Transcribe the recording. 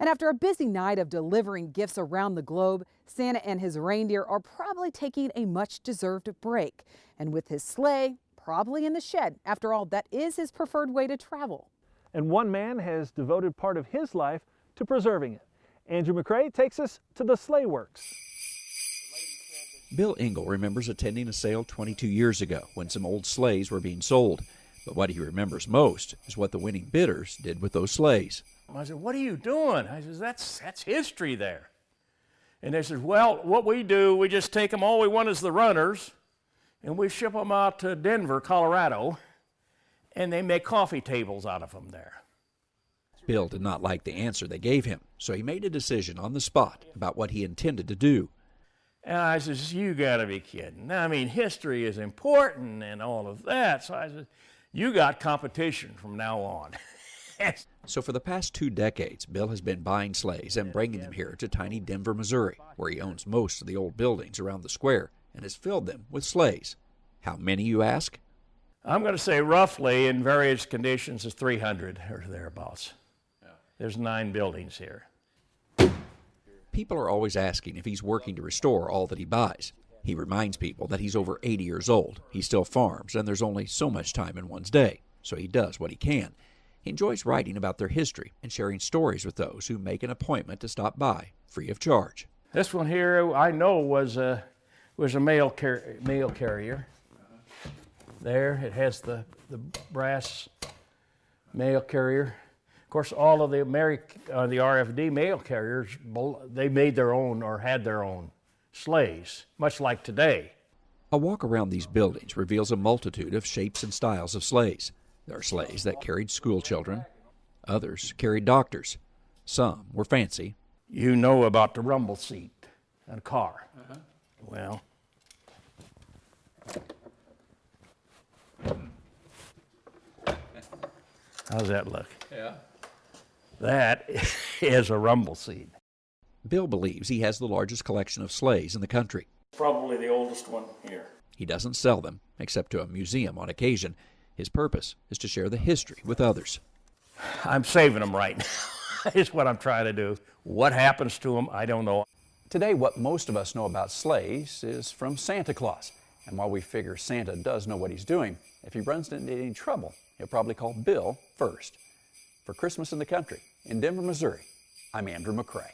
And after a busy night of delivering gifts around the globe, Santa and his reindeer are probably taking a much-deserved break. And with his sleigh probably in the shed. After all, that is his preferred way to travel. And one man has devoted part of his life to preserving it. Andrew McCrae takes us to the Sleigh Works. Bill Engel remembers attending a sale 22 years ago when some old sleighs were being sold. But what he remembers most is what the winning bidders did with those sleighs. I said, "What are you doing?" I said, that's history there. And they said, "Well, what we do, we just take them, all we want is the runners, and we ship them out to Denver, Colorado, and they make coffee tables out of them there." Bill did not like the answer they gave him, so he made a decision on the spot about what he intended to do. And I says, "You gotta be kidding. I mean, history is important and all of that." So I said, "You got competition from now on." So for the past 2 decades, Bill has been buying sleighs and bringing them here to tiny Denver, Missouri, where he owns most of the old buildings around the square and has filled them with sleighs. How many, you ask? I'm going to say roughly, in various conditions, is 300 or thereabouts. There's 9 buildings here. People are always asking if he's working to restore all that he buys. He reminds people that he's over 80 years old. He still farms, and there's only so much time in one's day, so he does what he can. He enjoys writing about their history and sharing stories with those who make an appointment to stop by, free of charge. This one here, I know, was a mail carrier. There, it has the brass mail carrier. Of course, all of the RFD mail carriers, they made their own or had their own sleighs, much like today. A walk around these buildings reveals a multitude of shapes and styles of sleighs. There are sleighs that carried school children. Others carried doctors. Some were fancy. You know about the rumble seat in a car. Well, how's that look? Yeah. That is a rumble seat. Bill believes he has the largest collection of sleighs in the country. Probably the oldest one here. He doesn't sell them, except to a museum on occasion. His purpose is to share the history with others. I'm saving them right now, is what I'm trying to do. What happens to them, I don't know. Today, what most of us know about sleighs is from Santa Claus. And while we figure Santa does know what he's doing, if he runs into any trouble, he'll probably call Bill first. For Christmas in the Country, in Denver, Missouri, I'm Andrew McCrae.